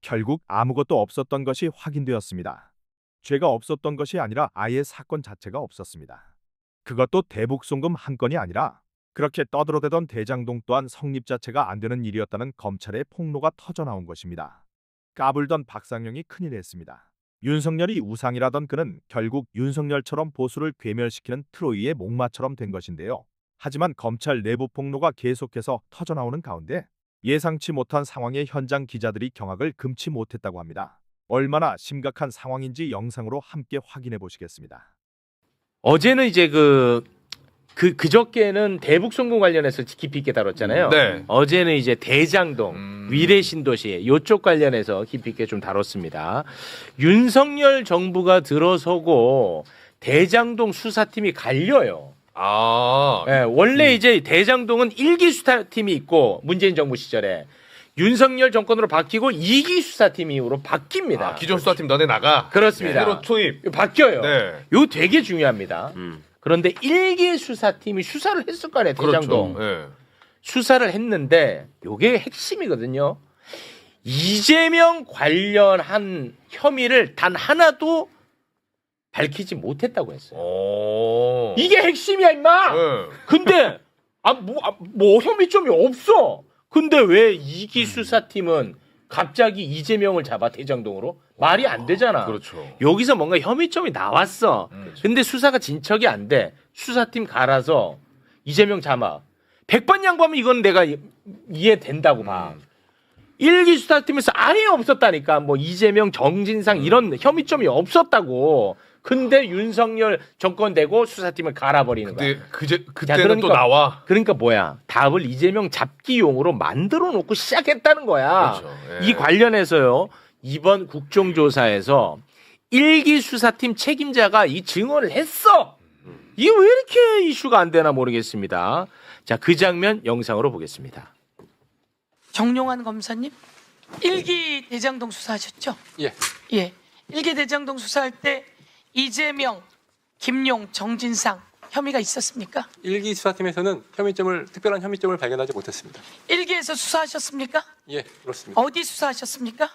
결국 아무것도 없었던 것이 확인되었습니다. 죄가 없었던 것이 아니라 아예 사건 자체가 없었습니다. 그것도 대북 송금 한 건이 아니라 그렇게 떠들어대던 대장동 또한 성립 자체가 안 되는 일이었다는 검찰의 폭로가 터져나온 것입니다. 까불던 박상영이 큰일 했습니다. 윤석열이 우상이라던 그는 결국 윤석열처럼 보수를 괴멸시키는 트로이의 목마처럼 된 것인데요. 하지만 검찰 내부 폭로가 계속해서 터져나오는 가운데 예상치 못한 상황에 현장 기자들이 경악을 금치 못했다고 합니다. 얼마나 심각한 상황인지 영상으로 함께 확인해 보시겠습니다. 어제는 이제 그저께는 대북 송금 관련해서 깊이 있게 다뤘잖아요. 네. 어제는 이제 대장동, 위례 신도시 이쪽 관련해서 깊이 있게 좀 다뤘습니다. 윤석열 정부가 들어서고 대장동 수사팀이 갈려요. 네, 원래 이제 대장동은 1기 수사팀이 있고 문재인 정부 시절에 윤석열 정권으로 바뀌고 2기 수사팀으로 바뀝니다. 기존 수사팀 너네 나가. 그렇습니다. 새로 투입. 바뀌어요. 네. 이거 되게 중요합니다. 그런데 1기 수사팀이 수사를 했을 거 아니에요. 대장동. 그렇죠. 네. 수사를 했는데 이게 핵심이거든요. 이재명 관련한 혐의를 단 하나도 밝히지 못했다고 했어요. 이게 핵심이야 임마. 네. 근데 뭐 혐의점이 없어. 근데 왜 이기 수사팀은 갑자기 이재명을 잡아 대장동으로? 말이 안 되잖아. 그렇죠. 여기서 뭔가 혐의점이 나왔어. 근데 수사가 진척이 안 돼. 수사팀 갈아서 이재명 잡아. 100번 양보하면 이건 내가 이해된다고 봐. 1기 수사팀에서 아예 없었다니까. 뭐 이재명, 정진상 이런 혐의점이 없었다고. 근데 윤석열 정권 되고 수사팀을 갈아버리는 거야. 그때는 그러니까, 또 나와. 그러니까 뭐야? 답을 이재명 잡기용으로 만들어 놓고 시작했다는 거야. 그렇죠. 예. 이 관련해서요. 이번 국정조사에서 1기 수사팀 책임자가 이 증언을 했어. 이게 왜 이렇게 이슈가 안 되나 모르겠습니다. 자, 그 장면 영상으로 보겠습니다. 정용환 검사님, 1기 대장동 수사하셨죠? 예. 예. 1기 대장동 수사할 때 이재명, 김용, 정진상 혐의가 있었습니까? 1기 수사팀에서는 특별한 혐의점을 발견하지 못했습니다. 1기에서 수사하셨습니까? 예, 그렇습니다. 어디 수사하셨습니까?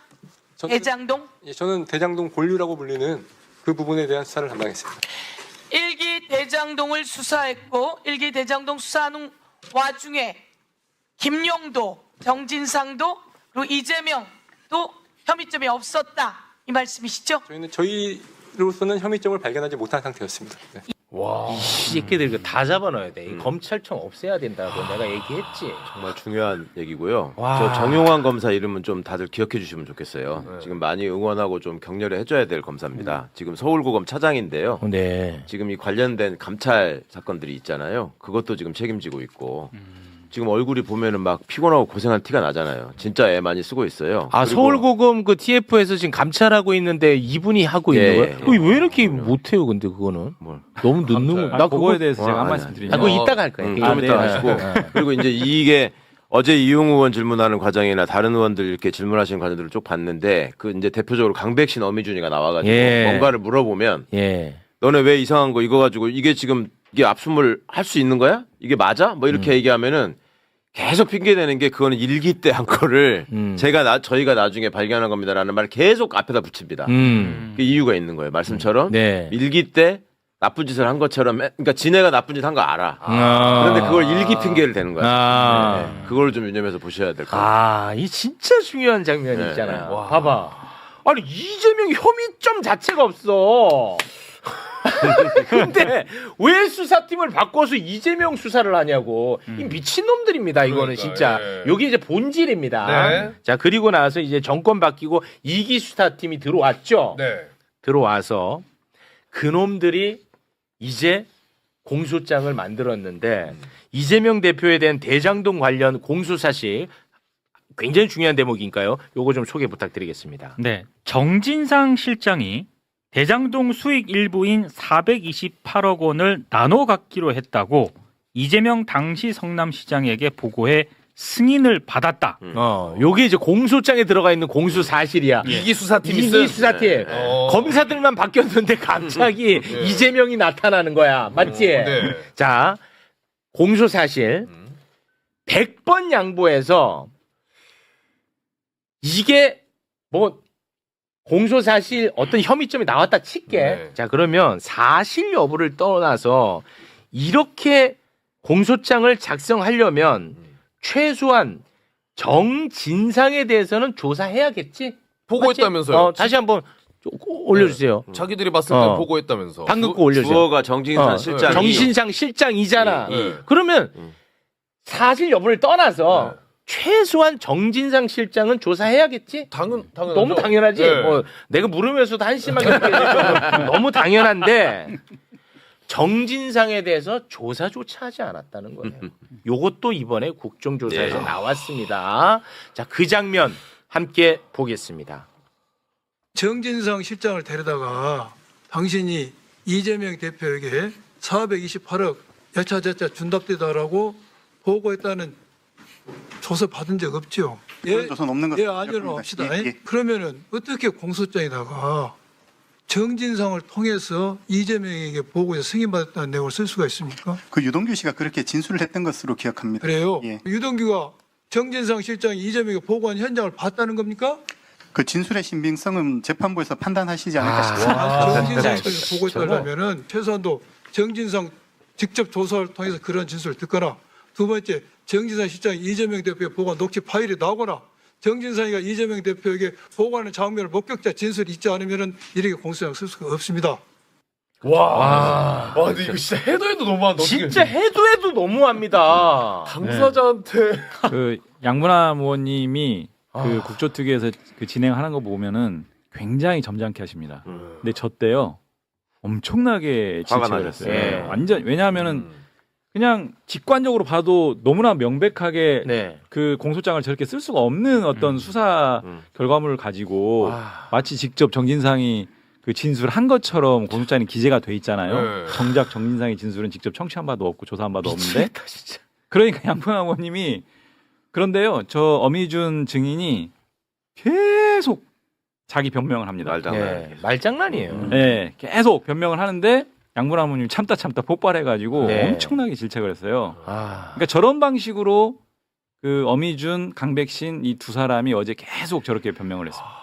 저는- 대장동? 예, 저는 대장동 본류라고 불리는 그 부분에 대한 수사를 담당했습니다. 1기 대장동을 수사했고 1기 대장동 수사하는 와중에 김용도, 정진상도 그리고 이재명도 혐의점이 없었다 이 말씀이시죠? 저희로서는 혐의점을 발견하지 못한 상태였습니다. 네. 와, 이 새끼들 이거 다 잡아넣어야 돼. 이 검찰청 없애야 된다고 내가 얘기했지. 정말 중요한 얘기고요. 와. 저 정용환 검사 이름은 좀 다들 기억해 주시면 좋겠어요. 지금 많이 응원하고 좀 격려를 해줘야 될 검사입니다. 지금 서울고검 차장인데요. 네. 지금 이 관련된 감찰 사건들이 있잖아요. 그것도 지금 책임지고 있고 지금 얼굴이 보면은 막 피곤하고 고생한 티가 나잖아요. 진짜 애 많이 쓰고 있어요. 아, 그리고 서울고검 그 TF에서 지금 감찰하고 있는데 이분이 하고 예, 있는 거예요? 예. 왜 이렇게 못해요? 근데 그거는 뭘. 너무 늦는 거. 나 그거에 대해서 제가 한 아니, 말씀 아니. 드리면 그거 이따가 할 거예요. 좀 아, 이따 네. 하시고 그리고 이제 이게 어제 이용우 의원 질문하는 과정이나 다른 의원들 이렇게 질문하시는 과정들을 쭉 봤는데 그 이제 대표적으로 강백신 어미준이가 나와가지고 예. 뭔가를 물어보면 예. 너네 왜 이상한 거 이거 가지고 이게 지금 이게 압수물 할 수 있는 거야? 이게 맞아? 뭐 이렇게 얘기하면은 계속 핑계대는 게 그거는 일기 때 한 거를 저희가 나중에 발견한 겁니다라는 말을 계속 앞에다 붙입니다. 그 이유가 있는 거예요. 말씀처럼 네. 일기 때 나쁜 짓을 한 것처럼 그러니까 지네가 나쁜 짓 한 거 알아. 그런데 그걸 일기 핑계를 대는 거야. 네. 그걸 좀 유념해서 보셔야 될 것 같아요. 아, 이 진짜 중요한 장면 네, 있잖아요. 네. 봐봐. 아니, 이재명 혐의점 자체가 없어. 근데 왜 수사팀을 바꿔서 이재명 수사를 하냐고. 이 미친놈들입니다, 이거는 그러니까, 진짜. 예. 여기 이제 본질입니다. 네. 자, 그리고 나서 이제 정권 바뀌고 2기 수사팀이 들어왔죠. 네. 들어와서 그놈들이 이제 공소장을 만들었는데 이재명 대표에 대한 대장동 관련 공소사실 굉장히 중요한 대목이니까요. 요거 좀 소개 부탁드리겠습니다. 네, 정진상 실장이 대장동 수익 일부인 428억 원을 나눠 갖기로 했다고 이재명 당시 성남시장에게 보고해 승인을 받았다. 요게 이제 공소장에 들어가 있는 공소 사실이야. 이기 수사팀 이기 수사팀. 네. 검사들만 바뀌었는데 갑자기 이재명이 나타나는 거야. 맞지? 네. 자, 공소 사실 100번 양보해서 이게 뭐 공소 사실 어떤 혐의점이 나왔다 칠게. 네. 자, 그러면 사실 여부를 떠나서 이렇게 공소장을 작성하려면 최소한 정진상에 대해서는 조사해야겠지. 보고했다면서요. 다시 한번 올려주세요. 자기들이 봤을 때 보고했다면서. 방금 거 올려주세요. 주어가 정진상 실장이 정신상 실장이잖아. 네. 그러면 사실 여부를 떠나서 최소한 정진상 실장은 조사해야겠지. 당연하죠. 너무 당연하지. 네. 뭐 내가 물으면서도 한심하게 느껴지고 너무 당연한데 정진상에 대해서 조사조차 하지 않았다는 거예요. 요것도 이번에 국정조사에서 나왔습니다. 자, 그 장면 함께 보겠습니다. 정진상 실장을 데려다가 당신이 이재명 대표에게 428억 여차저차 준답되다라고 보고했다는 조사 받은 적 없죠? 그런 조사는 없는 것 예, 같습니다. 아니요, 합시다. 예, 예. 그러면은 어떻게 공소장에다가 정진상을 통해서 이재명에게 보고해서 승인받았다는 내용을 쓸 수가 있습니까? 그 유동규 씨가 그렇게 진술을 했던 것으로 기억합니다. 그래요? 예. 유동규가 정진상 실장이 이재명에게 보고한 현장을 봤다는 겁니까? 그 진술의 신빙성은 재판부에서 판단하시지 않을까 싶습니다. 정진상 실장이 보고했다면은 최소한도 정진상 직접 조사를 통해서 그런 진술을 듣거나 두 번째 정진상 실장이 이재명 대표의 보고한 녹취 파일이 나오거나 정진상이가 이재명 대표에게 보고하는 장면을 목격자 진술이 있지 않으면은 이렇게 공소장 쓸 수가 없습니다. 와, 근데 이거 진짜 해도 너무한다. 어떻게 진짜 해도 너무합니다. 당사자한테. 그 양문화 의원님이 그 국조특위에서 그 진행하는 거 보면은 굉장히 점잖게 하십니다. 근데 저 때요 엄청나게 화가 질책을 나셨어요. 했어요. 네. 완전 왜냐하면은 그냥 직관적으로 봐도 너무나 명백하게 네. 그 공소장을 저렇게 쓸 수가 없는 어떤 수사 결과물을 가지고 마치 직접 정진상이 그 진술한 것처럼 공소장에 기재가 돼 있잖아요. 네. 정작 정진상의 진술은 직접 청취한 바도 없고 조사한 바도 없는데. 미치겠다, 진짜. 그러니까 양fun아 의원님이 그런데요. 저 어미준 증인이 계속 자기 변명을 합니다. 말장난. 말장난이에요. 네, 계속 변명을 하는데 양문화 의원님 참다 폭발해가지고 네. 엄청나게 질책을 했어요. 아, 그러니까 저런 방식으로 그 어미준, 강백신 이 두 사람이 어제 계속 저렇게 변명을 했습니다.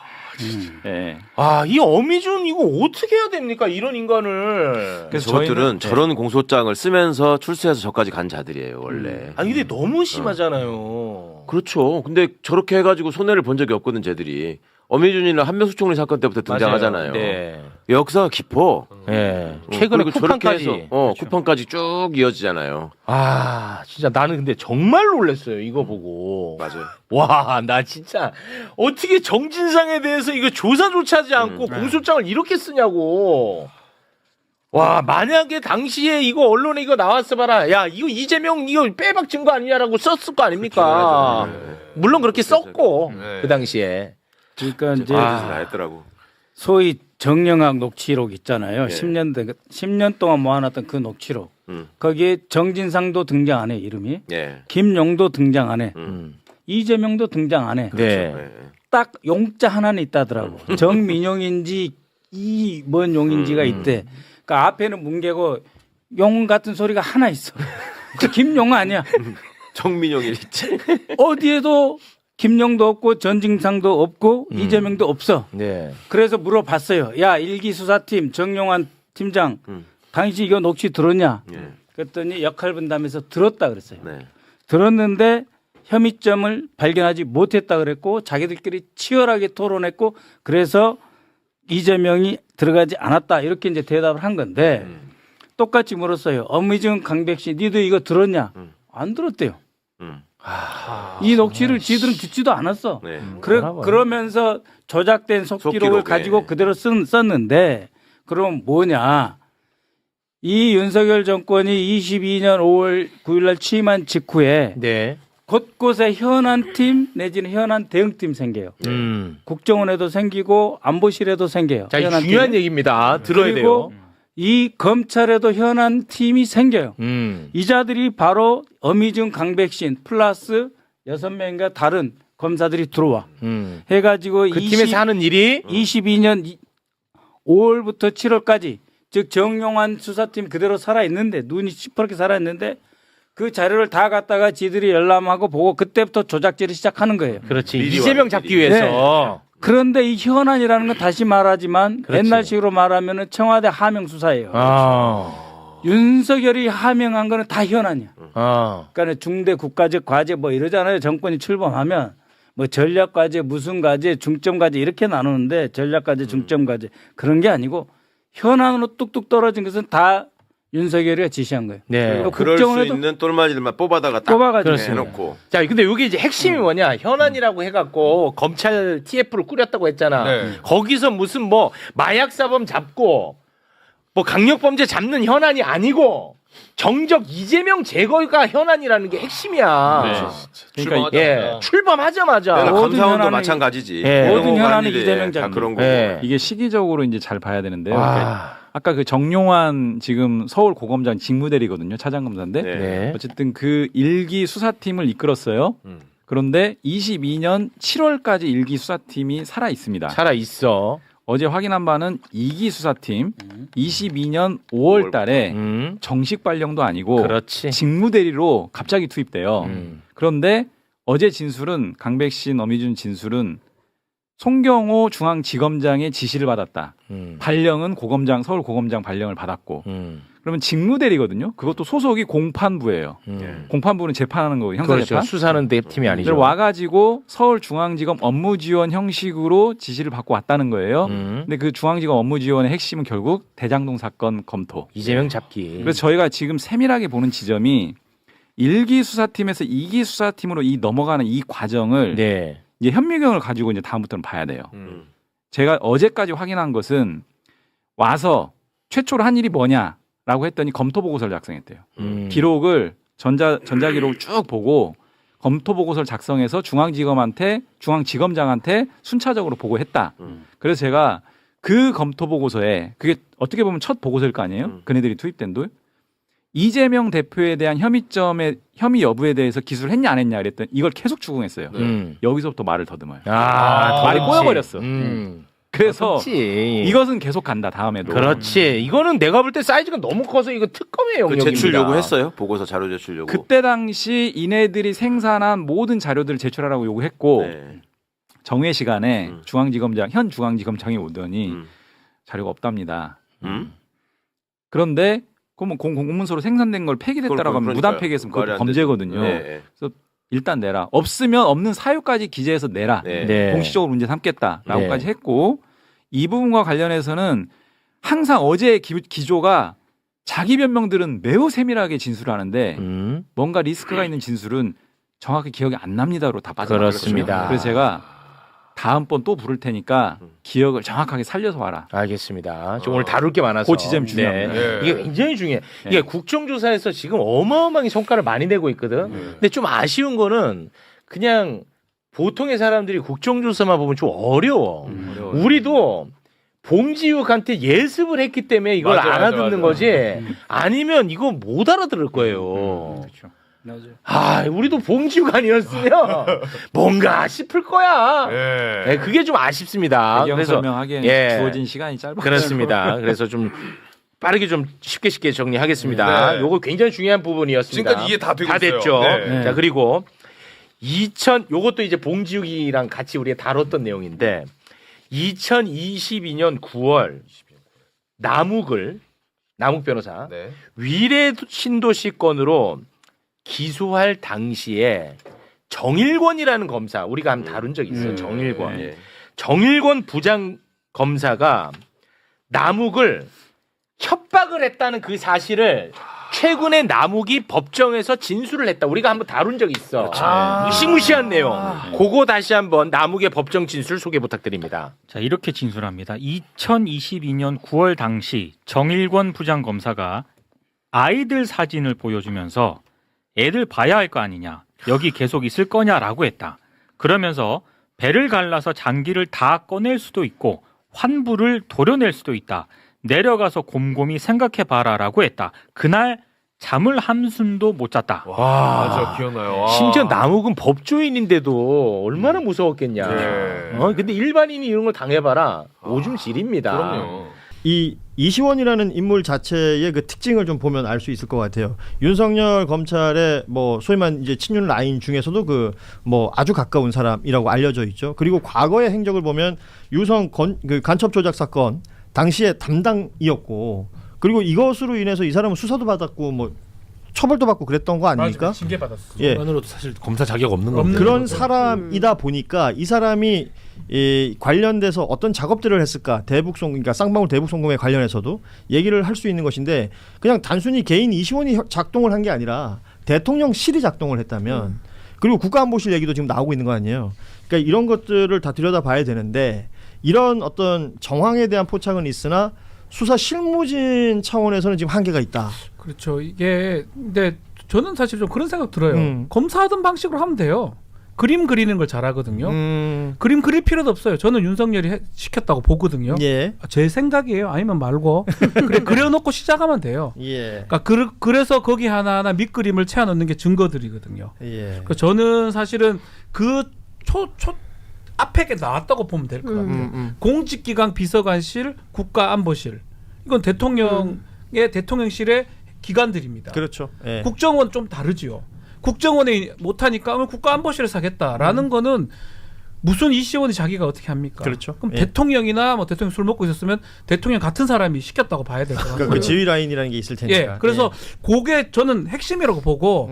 네. 이 어미준 이거 어떻게 해야 됩니까? 이런 인간을. 그래서 저것들은 저희는- 저런 공소장을 쓰면서 출세해서 저까지 간 자들이에요 원래. 근데 너무 심하잖아요. 그렇죠. 근데 저렇게 해가지고 손해를 본 적이 없거든 쟤들이. 어미준이나 한명숙 총리 사건 때부터 등장하잖아요. 네. 역사가 깊어. 네. 최근에 그리고 저렇게 쿠팡까지. 해서, 쿠팡까지 쭉 이어지잖아요. 진짜 나는 근데 정말 놀랐어요. 이거 보고. 맞아요. 와, 나 진짜 어떻게 정진상에 대해서 이거 조사조차 하지 않고 공소장을 이렇게 쓰냐고. 와, 만약에 당시에 이거 언론에 이거 나왔어 봐라. 야, 이거 이재명 이거 빼박 증거 아니냐라고 썼을 거 아닙니까? 물론 그렇게 썼고 네. 그 당시에. 그러니까 이제 다 했더라고. 소위 정영학 녹취록 있잖아요. 예. 10년 동안 모아놨던 그 녹취록. 음. 거기에 정진상도 등장 안 해, 이름이. 예. 김용도 등장 안 해. 음. 이재명도 등장 안 해. 네. 예. 딱 용자 하나는 있다더라고. 정민용인지 이 뭔 용인지가 있대. 그러니까 앞에는 뭉개고 용 같은 소리가 하나 있어. 그 김용 아니야. 정민용이 있지. 어디에도 김용도 없고 전진상도 없고 이재명도 없어. 네. 그래서 물어봤어요. 야, 일기 수사팀 정용환 팀장, 당신 이거 녹취 들었냐? 예. 그랬더니 역할 분담해서 들었다 그랬어요. 네. 들었는데 혐의점을 발견하지 못했다 그랬고 자기들끼리 치열하게 토론했고 그래서 이재명이 들어가지 않았다 이렇게 이제 대답을 한 건데 똑같이 물었어요. 엄미준, 강백씨, 니도 이거 들었냐? 안 들었대요. 이 녹취를 지들은 듣지도 않았어. 네. 그러면서 조작된 속기록을 속기록, 가지고 예. 그대로 썼는데 그럼 뭐냐? 이 윤석열 정권이 22년 5월 9일 날 취임한 직후에 네. 곳곳에 현안 팀 내지는 현안 대응팀 생겨요. 국정원에도 생기고 안보실에도 생겨요. 자, 이 현안 중요한 팀이. 얘기입니다. 들어야 그리고 돼요. 이 검찰에도 현안 팀이 생겨요. 음. 이 자들이 바로 어미준, 강백신 플러스 6명인가 다른 검사들이 들어와. 해가지고 그 팀에서 하는 일이 22년 5월부터 7월까지 즉 정용환 수사팀 그대로 살아있는데 눈이 시퍼렇게 살아있는데 그 자료를 다 갖다가 지들이 열람하고 보고 그때부터 조작질을 시작하는 거예요. 그렇지. 미리 이재명 와요, 잡기 미리. 위해서. 그런데 이 현안이라는 건 다시 말하지만 그렇지. 옛날식으로 말하면은 청와대 하명 수사예요. 아. 윤석열이 하명한 거는 다 현안이야. 아. 그러니까 중대 국가적 과제 뭐 이러잖아요. 정권이 출범하면 뭐 전략 과제, 무슨 과제, 중점 과제 이렇게 나누는데 전략 과제, 중점 과제 그런 게 아니고 현안으로 뚝뚝 떨어진 것은 다 윤석열이가 지시한 거예요. 네. 그럴 수 국정원에도 있는 똘마지들만 뽑아다가 딱 뽑아가지고 해놓고. 자, 근데 여기 이제 핵심이 뭐냐? 현안이라고 해갖고 검찰 TF를 꾸렸다고 했잖아. 네. 거기서 무슨 뭐 마약 사범 잡고 뭐 강력범죄 잡는 현안이 아니고 정적 이재명 제거가 현안이라는 게 핵심이야. 그러니까 예, 출범하자마자. 모든 감사원도 현안이- 마찬가지지. 예. 모든 현안은 일이 이재명 다 작품. 그런 거고. 예. 이게 시기적으로 이제 잘 봐야 되는데요. 아. 그러니까 아까 그 정용환 지금 서울 고검장 직무대리거든요. 차장검사인데 네. 네. 어쨌든 그 일기 수사팀을 이끌었어요. 그런데 22년 7월까지 일기 수사팀이 살아 있습니다. 살아 있어. 어제 확인한 바는 2기 수사팀 22년 5월 달에 정식 발령도 아니고 그렇지. 직무대리로 갑자기 투입돼요. 음. 그런데 어제 진술은 강백신, 엄희준 진술은 송경호 중앙지검장의 지시를 받았다. 발령은 고검장, 서울 고검장 발령을 받았고 그러면 직무대리거든요. 그것도 소속이 공판부예요. 공판부는 재판하는 거고 형사재판. 그렇죠. 수사는 내 팀이 아니죠. 와가지고 서울중앙지검 업무지원 형식으로 지시를 받고 왔다는 거예요. 음. 근데 그 중앙지검 업무지원의 핵심은 결국 대장동 사건 검토. 이재명 잡기. 그래서 저희가 지금 세밀하게 보는 지점이 1기 수사팀에서 2기 수사팀으로 이 넘어가는 이 과정을 네. 이제 현미경을 가지고 이제 다음부터는 봐야 돼요. 제가 어제까지 확인한 것은 와서 최초로 한 일이 뭐냐라고 했더니 검토 보고서를 작성했대요. 기록을 전자기록을 쭉 보고 검토 보고서를 작성해서 중앙지검장한테 순차적으로 보고했다. 그래서 제가 그 검토 보고서에 그게 어떻게 보면 첫 보고서일 거 아니에요? 그네들이 투입된 도 이재명 대표에 대한 혐의 여부에 대해서 기술을 했냐 안 했냐 그랬더니 이걸 계속 추궁했어요. 여기서부터 말을 더듬어요. 말이 꼬여버렸어. 그래서 그렇지. 이것은 계속 간다 다음에도. 그렇지. 이거는 내가 볼 때 사이즈가 너무 커서 이거 특검의 그 영역입니다. 제출 요구했어요? 보고서 자료 제출 요구. 그때 당시 이네들이 생산한 모든 자료들을 제출하라고 요구했고 네. 정회 시간에 현 중앙지검장이 오더니 자료가 없답니다. 그런데 그러면 공문서로 생산된 걸 폐기됐다라고 하면 무단 폐기했으면 그것도 범죄거든요. 네. 그래서 일단 내라. 없으면 없는 사유까지 기재해서 내라. 네. 네. 공식적으로 문제 삼겠다라고까지 네. 했고 이 부분과 관련해서는 항상 어제의 기조가 자기 변명들은 매우 세밀하게 진술을 하는데 뭔가 리스크가 있는 진술은 정확히 기억이 안 납니다로 다 빠져나갔거든요. 그렇습니다. 그래서 제가 다음번 또 부를 테니까 기억을 정확하게 살려서 와라. 알겠습니다. 지금 오늘 다룰 게 많아서. 그 지점이 중요합니다. 네. 이게 굉장히 중요해. 이게 국정조사에서 지금 어마어마하게 성과를 많이 내고 있거든. 근데 좀 아쉬운 거는 그냥 보통의 사람들이 국정조사만 보면 좀 어려워. 우리도 봉지욱한테 예습을 했기 때문에 이걸 맞아, 알아듣는 맞아. 거지. 아니면 이거 못 알아들을 거예요. 아, 우리도 봉지욱 아니었으면 뭔가 싶을 거야. 네, 그게 좀 아쉽습니다. 배경 그래서 설명하기엔 예. 주어진 시간이 짧아. 그렇습니다. 그래서 좀 빠르게 좀 쉽게 정리하겠습니다. 네. 요거 굉장히 중요한 부분이었습니다. 지금까지 이해 다 되고 있어요. 됐죠. 네. 자, 그리고 요것도 이제 봉지욱이랑 같이 우리가 다뤘던 내용인데 2022년 9월 남욱 변호사 네. 위례 신도시 건으로 기소할 당시에 정일권이라는 검사 우리가 한번 다룬 적이 있어요. 정일권. 네. 정일권 부장 검사가 남욱을 협박을 했다는 그 사실을 최근에 남욱이 법정에서 진술을 했다. 우리가 한번 다룬 적이 있어. 무시무시한 내용. 그거 다시 한번 남욱의 법정 진술 소개 부탁드립니다. 자, 이렇게 진술합니다. 2022년 9월 당시 정일권 부장검사가 아이들 사진을 보여주면서 애들 봐야 할 거 아니냐. 여기 계속 있을 거냐라고 했다. 그러면서 배를 갈라서 장기를 다 꺼낼 수도 있고 환부를 도려낼 수도 있다. 내려가서 곰곰이 생각해봐라라고 했다. 그날 잠을 한숨도 못 잤다. 와, 맞아, 기억나요. 와. 심지어 남욱은 법조인인데도 얼마나 무서웠겠냐. 네. 근데 일반인이 이런 걸 당해봐라. 오줌 질입니다. 그럼요. 이 이시원이라는 인물 자체의 그 특징을 좀 보면 알 수 있을 것 같아요. 윤석열 검찰의 뭐 소위 말 이제 친윤 라인 중에서도 그 뭐 아주 가까운 사람이라고 알려져 있죠. 그리고 과거의 행적을 보면 유성 그 간첩 조작 사건 당시에 담당이었고, 그리고 이것으로 인해서 이 사람은 수사도 받았고 뭐 처벌도 받고 그랬던 거 아닙니까? 징계 받았어. 예. 그만으로도 사실 검사 자격 없는 겁니다. 그런 사람이다 보니까 이 사람이 이 관련돼서 어떤 작업들을 했을까, 그러니까 쌍방울 대북송금에 관련해서도 얘기를 할 수 있는 것인데, 그냥 단순히 개인 이시원이 작동을 한 게 아니라 대통령실이 작동을 했다면, 그리고 국가안보실 얘기도 지금 나오고 있는 거 아니에요. 그러니까 이런 것들을 다 들여다봐야 되는데, 이런 어떤 정황에 대한 포착은 있으나 수사 실무진 차원에서는 지금 한계가 있다. 그렇죠. 이게 근데 저는 사실 좀 그런 생각 들어요. 검사하던 방식으로 하면 돼요. 그림 그리는 걸 잘하거든요. 그림 그릴 필요도 없어요. 저는 윤석열이 시켰다고 보거든요. 예. 제 생각이에요. 아니면 말고 그래 그려놓고 시작하면 돼요. 예. 그러니까 그래서 거기 하나하나 밑그림을 채워넣는 게 증거들이거든요. 예. 그러니까 저는 사실은 그 앞에 게 나왔다고 보면 될 것 같아요. 공직기강 비서관실, 국가안보실. 이건 대통령의 대통령실의 기관들입니다. 그렇죠. 예. 국정원 좀 다르지요. 국정원이 못하니까 국가안보실에서 하겠다라는 거는 무슨 이시원이 자기가 어떻게 합니까? 그렇죠. 그럼 예. 대통령이나 뭐 대통령 술 먹고 있었으면 대통령 같은 사람이 시켰다고 봐야 될 것 같아요. 그러니까 그 지휘 라인이라는 게 있을 테니까. 예, 그래서 그게 저는 핵심이라고 보고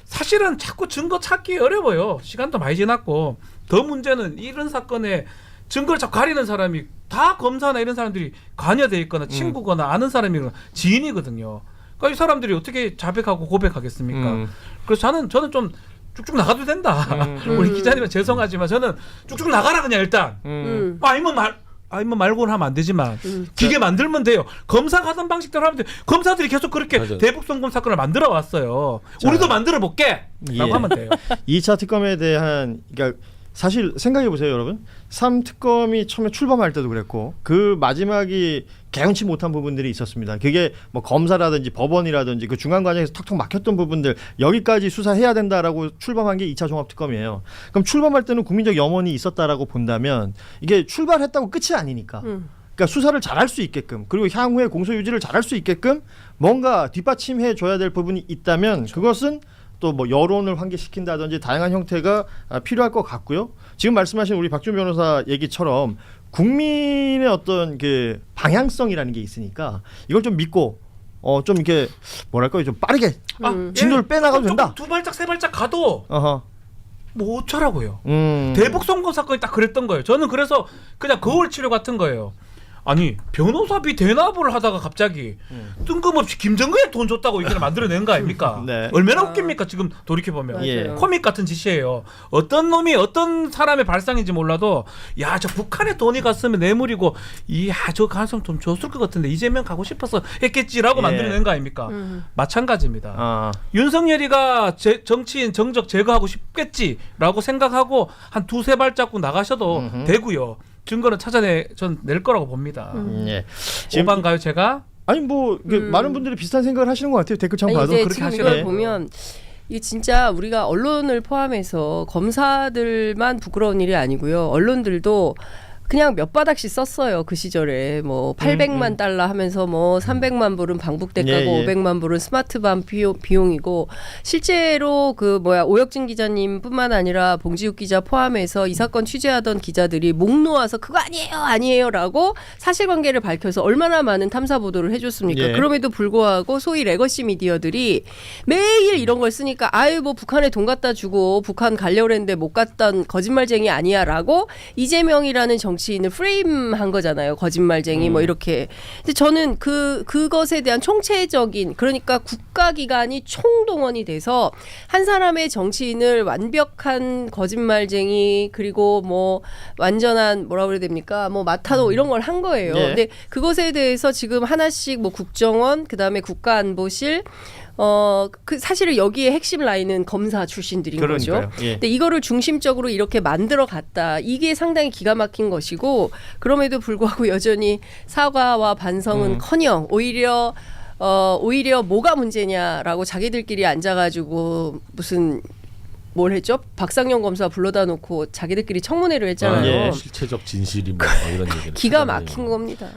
사실은 자꾸 증거 찾기 어려워요. 시간도 많이 지났고, 더 문제는 이런 사건에 증거를 자꾸 가리는 사람이 다 검사나 이런 사람들이 관여돼 있거나 친구거나 아는 사람이거나 지인이거든요. 그러니까 이 사람들이 어떻게 자백하고 고백하겠습니까? 그래서 저는 좀 쭉쭉 나가도 된다. 우리 기자님은 죄송하지만 저는 쭉쭉 나가라 그냥 일단. 아니면 말고는 하면 안 되지만 기계 만들면 돼요. 검사가 하던 방식대로 하면 돼요. 검사들이 계속 그렇게 맞아요. 대북송금 사건을 만들어 왔어요. 우리도 만들어 볼게 라고 하면 돼요. 2차 특검에 대한, 그러니까 사실 생각해 보세요, 여러분. 3특검이 처음에 출범할 때도 그랬고, 그 마지막이 개연치 못한 부분들이 있었습니다. 그게 뭐 검사라든지 법원이라든지 그 중간 과정에서 턱턱 막혔던 부분들, 여기까지 수사해야 된다라고 출범한 게 2차 종합특검이에요. 그럼 출범할 때는 국민적 염원이 있었다라고 본다면, 이게 출발했다고 끝이 아니니까. 그러니까 수사를 잘할 수 있게끔, 그리고 향후에 공소 유지를 잘할 수 있게끔 뭔가 뒷받침해 줘야 될 부분이 있다면, 그것은 또 뭐 여론을 환기시킨다든지 다양한 형태가 필요할 것 같고요. 지금 말씀하신 우리 박준 변호사 얘기처럼 국민의 어떤 그 방향성이라는 게 있으니까 이걸 좀 믿고 좀 이렇게 뭐랄까요, 좀 빠르게 진도를 빼나가도 된다. 두 발짝 세 발짝 가도 어허. 뭐 어쩌라고요. 대북송금 사건이 딱 그랬던 거예요. 저는 그래서 그냥 거울 치료 같은 거예요. 아니 변호사비 대납을 하다가 갑자기 뜬금없이 김정은에 돈 줬다고 이걸 만들어낸 거 아닙니까? 네. 얼마나 웃깁니까 지금 돌이켜보면. 예. 코믹 같은 짓이에요. 어떤 놈이 어떤 사람의 발상인지 몰라도 야 저 북한에 돈이 갔으면 뇌물이고 이야 저 가능성 좀 줬을 것 같은데 이재명 가고 싶어서 했겠지라고 예. 만들어낸 거 아닙니까? 마찬가지입니다. 아. 윤석열이가 정치인 정적 제거하고 싶겠지라고 생각하고 한 두세 발자국 나가셔도 되고요. 증거는 낼 거라고 봅니다. 예. 오반가요 제가? 아니 뭐 많은 분들이 비슷한 생각을 하시는 것 같아요. 댓글창 봐도 이제 그렇게 지금 하시네. 이걸 보면 이게 진짜 우리가 언론을 포함해서 검사들만 부끄러운 일이 아니고요. 언론들도 그냥 몇 바닥씩 썼어요. 그 시절에 뭐 800만 달러 하면서 뭐 300만 불은 방북대 까고 500만 불은 스마트밤 비용이고, 실제로 오혁진 기자님뿐만 아니라 봉지욱 기자 포함해서 이 사건 취재하던 기자들이 목 놓아서 그거 아니에요라고 사실관계를 밝혀서 얼마나 많은 탐사 보도를 해줬습니까? 예. 그럼에도 불구하고 소위 레거시 미디어들이 매일 이런 걸 쓰니까 아유 뭐 북한에 돈 갖다 주고 북한 가려고 했는데 못 갔던 거짓말쟁이 아니야라고 이재명이라는 정치인을 프레임한 거잖아요. 거짓말쟁이 뭐 이렇게. 근데 저는 그것에 대한 총체적인, 그러니까 국가기관이 총동원이 돼서 한 사람의 정치인을 완벽한 거짓말쟁이, 그리고 뭐 완전한 뭐라 그래야 됩니까? 뭐 마타도 이런 걸 한 거예요. 예. 근데 그것에 대해서 지금 하나씩 뭐 국정원, 그다음에 국가안보실, 사실은 여기에 핵심 라인은 검사 출신들인 그러니까요. 거죠. 예. 근데 이거를 중심적으로 이렇게 만들어 갔다. 이게 상당히 기가 막힌 것이고, 그럼에도 불구하고 여전히 사과와 반성은커녕 오히려 뭐가 문제냐라고 자기들끼리 앉아가지고 무슨 뭘 했죠? 박상영 검사 불러다 놓고 자기들끼리 청문회를 했잖아요. 실체적 진실이 뭐 이런 얘기를. 기가 막힌 겁니다.